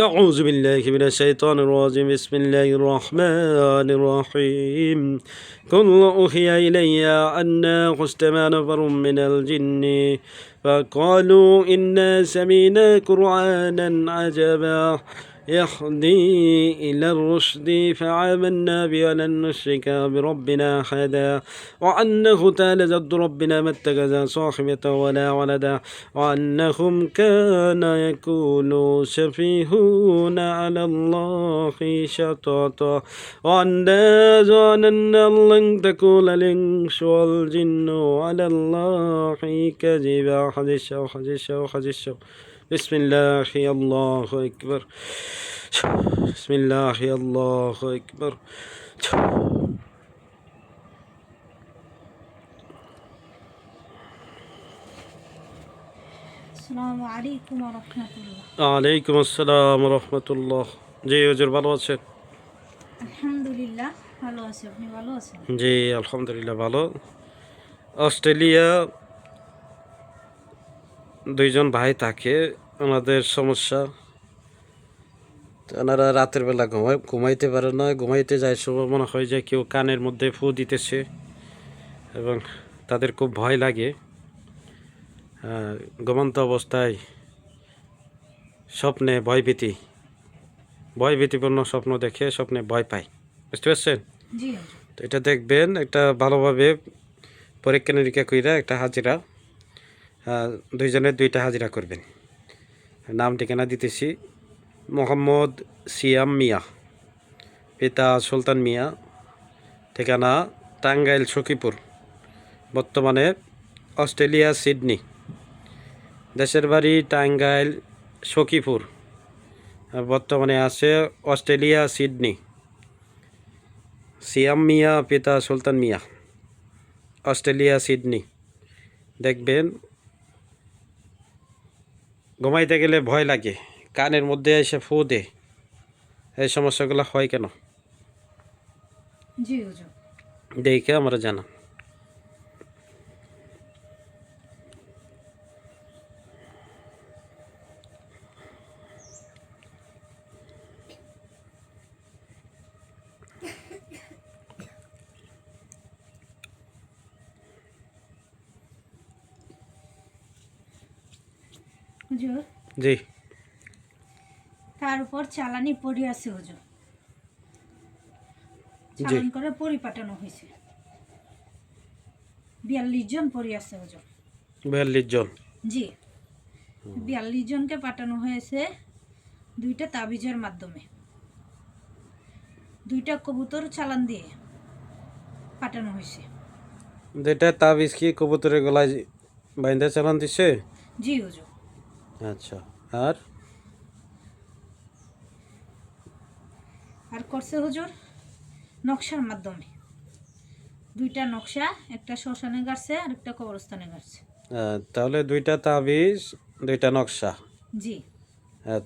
أعوذ بالله من الشيطان الرجيم بسم الله الرحمن الرحيم قل أوحي إلي أنه استمع نفر من الجن فقالوا إنا سمعنا قرآنا عجبا يهدي إلى الرشد فآمنا به ولن نشرك بربنا أحدا وأنه تعالى جد ربنا ما اتخذ صاحبة ولا ولدا وأنهم كان يقولون سفيهون على الله شططا وأنا ظننا لن تقول الإنس والجن على الله كذبا حدث بسم الله الله أكبر بسم الله الله أكبر আসসালামু আলাইকুম ওয়া রাহমাতুল্লাহ। ওয়ালাইকুম আসসালাম রহমতুল্লাহ। জি হুজুর ভালো আছেন? আলহামদুলিল্লাহ ভালো আছি, আপনি ভালো আছেন? জি আলহামদুলিল্লাহ ভালো। অস্ট্রেলিয়া দুইজন ভাই থাকে, ওনাদের সমস্যা, ওনারা রাতের বেলা ঘুমাইতে পারে না, ঘুমাইতে যায় সময় মনে হয় যে কেউ কানের মধ্যে ফু দিতেছে এবং তাদের খুব ভয় লাগে। ঘুমন্ত অবস্থায় স্বপ্নে ভয়ভীতিপূর্ণ স্বপ্ন দেখে স্বপ্নে ভয় পায়, বুঝতে পারছেন? জি তো এটা দেখবেন, একটা ভালোভাবে পরীক্ষা নিরীক্ষা কইরা একটা হাজিরা, দুইজনের দুইটা হাজিরা করবেন। নাম ঠিকানা দিতেছি। মোহাম্মদ সিয়াম মিয়া, পিতা সুলতান মিয়া, ঠিকানা টাঙ্গাইল সখীপুর, বর্তমানে অস্ট্রেলিয়া সিডনি, দেশের বাড়ি টাঙ্গাইল সখীপুর, বর্তমানে আছে অস্ট্রেলিয়া সিডনি। সিয়াম মিয়া, পিতা সুলতান মিয়া, অস্ট্রেলিয়া সিডনি। দেখবেন ঘুমাইতে গেলে ভয় লাগে, কানের মধ্যে এসে ফু দে, এই সমস্যাগুলো হয় কেন জি হুজুর। দেখে আমরা জানা। হুজুর, জি তার উপর চালানি পড়ে আছে হুজুর, জি চালান করে পরিপাঠানো হয়েছে, 42 জন পড়ে আছে হুজুর। 42 জন? জি, 42 জনকে পাঠানো হয়েছে দুইটা তাবিজের মাধ্যমে, দুইটা কবুতর চালান দিয়ে পাঠানো হয়েছে। যেটা তাবিজ কি কবুতরের গলায় বাইন্ধা চালান দিছে? জি হুজুর। আচ্ছা, আর আর করছে হুজুর নকশার মাধ্যমে, দুইটা নকশা, একটা শ্মশানে গাড়ছে আর একটা কবরস্থানে গাড়ছে। তাহলে দুইটা তাবিজ, দুইটা নকশা। জি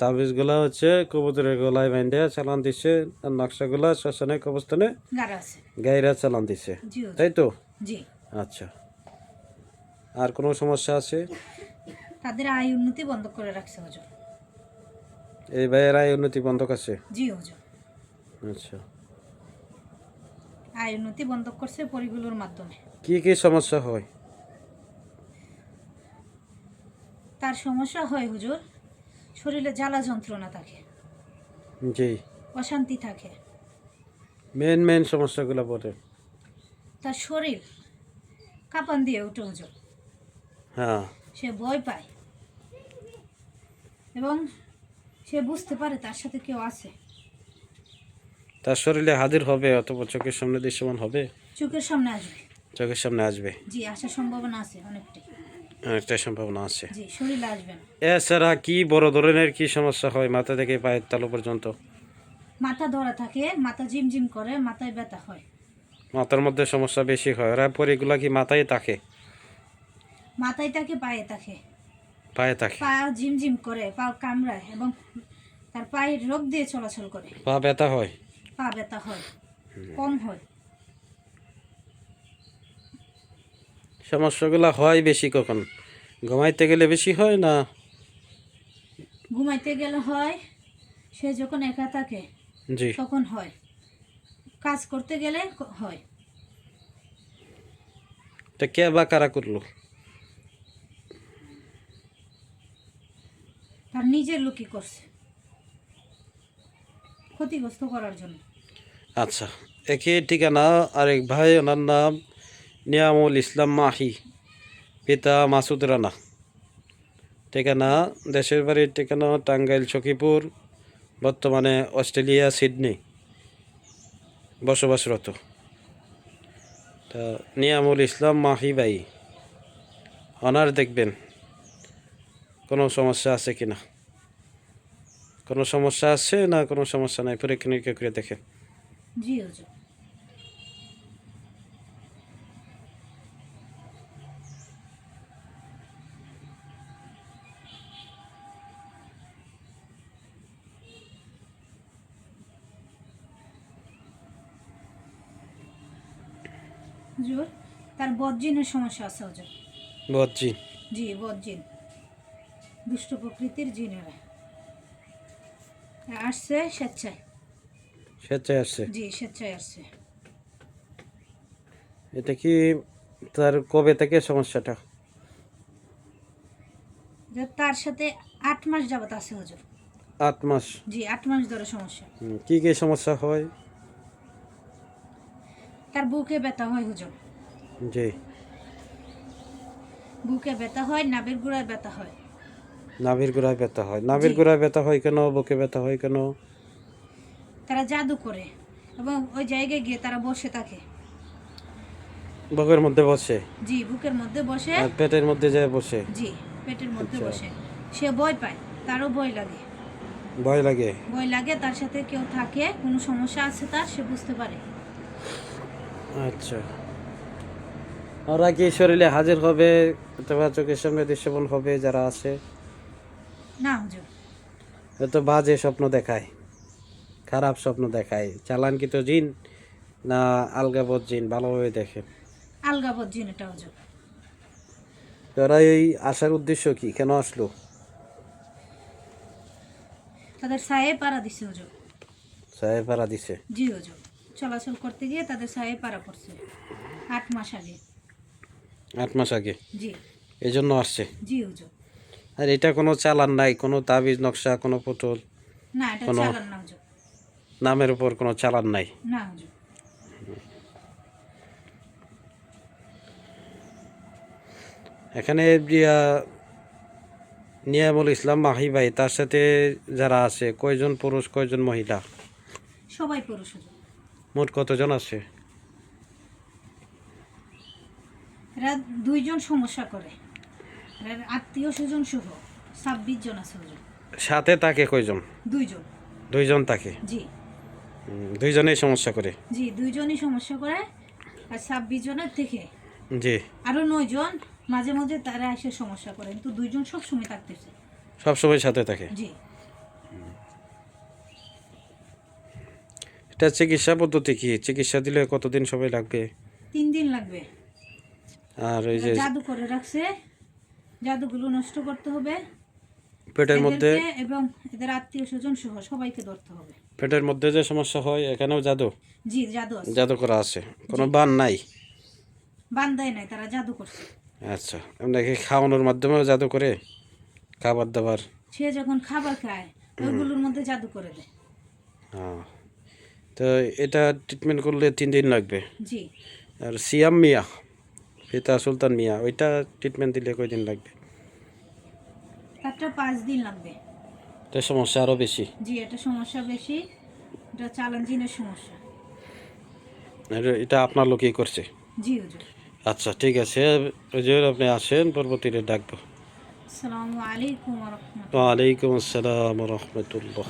তাবিজগুলা হচ্ছে কবুতরের গলায় বাইন্ধা চালান দিছে, আর নকশাগুলা শ্মশানে কবরস্থানে গাড়া আছে। গাইরা চালান দিছে, জি হুজুর। তাই তো? জি। আচ্ছা, আর কোনো সমস্যা আছে? তাদের আয় উন্নতি বন্ধ করে রাখছে হুজুর। এই ভাইয়ের আয় উন্নতি বন্ধক আছে? জি হুজুর। আচ্ছা, আয় উন্নতি বন্ধ করছে পরিগুলোর মাধ্যমে। কি কি সমস্যা হয়? তার সমস্যা হয় হুজুর, শরীরে জ্বালা যন্ত্রণা থাকে, জি, অশান্তি থাকে, মেন সমস্যাগুলো বলে। তার শরীর কাঁপান দিয়ে ওঠে হুজুর, হ্যাঁ, সে ভয় পায় এবং সে বুঝতে পারে তার সাথে কেউ আছে। তার শরীরে হাজির হবে অথবা চোখের সামনে দৃশ্যমান হবে? চোখের সামনে আসবে। চোখের সামনে আসবে? জি, আসার সম্ভাবনা আছে অনেকটাই। একটা সম্ভাবনা আছে। জি, শরীরে আসবে না। এছাড়া কি বড় ধরনের কি সমস্যা হয় মাথা থেকে পায়ের তালু পর্যন্ত? মাথা ধরা থাকে, মাথা ঝিমঝিম করে, মাথায় ব্যথা হয়। মাথার মধ্যে সমস্যা বেশি হয়, আর এগুলা কি মাথায় থাকে? মাথায় থাকে, পায়ে থাকে। পায়ে থাকে? পা ঝিমঝিম করে, পা কামড়ায় এবং তার পায়ের রোগ দিয়ে চলাচল করে। পা ব্যথা হয়? পা ব্যথা হয়, কম হয়। সমস্যাগুলো হয় বেশি কখন? ঘুমাইতে গেলে বেশি হয় না? ঘুমাইতে গেলে হয়, সে যখন একা থাকে জি। তখন হয়, কাজ করতে গেলে হয়। এটা কে বা কারা করলো? তার নিজের লোকই করছে, ক্ষতিগ্রস্ত করার জন্য। আচ্ছা, একই ঠিকানা আরেক ভাই, ওনার নাম নিয়ামুল ইসলাম মাহি, পিতা মাসুদ রানা। ঠিকানা দেশের বাড়ির ঠিকানা টাঙ্গাইল সখীপুর, বর্তমানে অস্ট্রেলিয়া সিডনি বসবাসরত। তা নিয়ামুল ইসলাম মাহি ভাই, ওনার দেখবেন কোনো সমস্যা আছে কিনা, কোনো সমস্যা আছে না কোনো সমস্যা নাই, পরীক্ষা নিরীক্ষা করে দেখেন। জি হুজুর। হুজুর, তার বদজিনের সমস্যা আছে হুজুর। বদজি? জি, বদজিন, দুষ্ট প্রকৃতির জিনেরা আসছে স্বেচ্ছায়। স্বেচ্ছায় আসছে? জি, স্বেচ্ছায় আসছে। এটা কি তার কবে থেকে সমস্যাটা? যে তার সাথে 8 মাস যাবত আছে হুজুর। 8 মাস? জি, 8 মাস ধরে সমস্যা। কি কি সমস্যা হয়? তার বুকে ব্যথা হয় হুজুর, জি। বুকে ব্যথা হয়, নাভির গোড়ায় ব্যথা হয়। নাভির গোড়ায় ব্যথা হয়? নাভির জি। গোড়ায় ব্যথা হয় কেন, বুকে ব্যথা হয় কেন? তারা জাদু করে এবং ওই জায়গায় গিয়ে তারা বসে থাকে। বুকের মধ্যে বসে? জি, বুকের মধ্যে বসে। আর পেটের মধ্যে যায় বসে? জি, পেটের মধ্যে আচ্ছা। বসে। সে ভয় পায়, তারও ভয় লাগে। ভয় লাগে? ভয় লাগে, তার সাথে কেউ থাকে, কোনো সমস্যা আছে তার, সে বুঝতে পারে। আচ্ছা, ওরা কি শরীরে হাজির হবে অথবা চোখের সামনে দৃশ্যমান হবে যারা আছে? না হুজুর। তো বাজে স্বপ্ন দেখায়, খারাপ স্বপ্ন দেখায়, চালানকিত জিন না আলগাবত জিন, ভালোভাবে দেখেন। আলগাবত জিন এটা হুজুর। ওরা এই আসার উদ্দেশ্য কি, কেন আসলো? তাদের ছায়ে পাড়া দিছে হুজুর। সাহেব ভাড়া দিছে? জি হুজুর, চলাচল করতে গিয়ে তাদের ছায়ে পাড়া পড়ছে 8 মাস আগে। 8 মাস আগে জি। এই জন্য আসছে? জি হুজুর। আর এটা কোনো চালান নাই, কোনো তাবিজ নকশা, কোনো পুতুল, না, এটা কোনো চালান না হুজুর। নামের উপর কোনো চালান নাই? না হুজুর। এখানে নিয়ামুল ইসলাম মাহি ভাই, তার সাথে যারা আছে কয়জন পুরুষ কয়জন মহিলা? সবাই পুরুষ হুজুর। মোট কতজন আছে? এরা 2 জন সমস্যা করে, এরা আত্মীয় স্বজন সহ 26 জন আছে হুজুর। সাথে থাকে কয়জন? 2 জন। 2 জন থাকে? জি। 2 জনেই সমস্যা করে? জি, 2 জনই সমস্যা করে। আর 26 জনের থেকে জি। আরো 9 জন মাঝে মাঝে তারা এসে সমস্যা করে, কিন্তু 2 জন সব সময় থাকতেছে। সবসময় সাথে থাকে? জি। এটা চিকিৎসা পদ্ধতি কি, চিকিৎসা দিলে কতদিন সময় লাগবে? 3 দিন লাগবে। আর ওই যে এরা জাদু করে রাখছে, জাদুগুলো নষ্ট করতে হবে পেটের মধ্যে, এদেরকে এবং এদের আত্মীয় স্বজন সহ সবাইকে ধরতে হবে। পেটের মধ্যে যে সমস্যা হয় এখানেও জাদু? জি, জাদু আছে। জাদু করা আছে, কোনো বান নাই? বান্দায় নাই, তারা জাদু করছে। আচ্ছা, আপনাকে খাওয়ানোর মাধ্যমেও জাদু করে, খাবার দাবার? সে যখন খাবার খায় ওইগুলোর মধ্যে জাদু করে দেয়। হ্যাঁ, তো এটা ট্রিটমেন্ট করলে 3 দিন লাগবে। জি। আর সিয়াম মিয়া, পিতা সুলতান মিয়া, ওইটা ট্রিটমেন্ট দিলে কয়দিন লাগবে? তারটা 5 দিন লাগবে। এটা সমস্যা আরও বেশি? জি, এটা সমস্যা বেশি, এটা চ্যালেঞ্জিংয়ের সমস্যা। এটা আপনার লোকই করছে? জি হুজুর। আচ্ছা, ঠিক আছে হুজুর, আপনি আসেন, পরবর্তীতে ডাকবো। আসসালামু আলাইকুম ওয়া রাহমাতুল্লাহ। ওয়ালাইকুম আসসালাম রহমতুল্লাহ।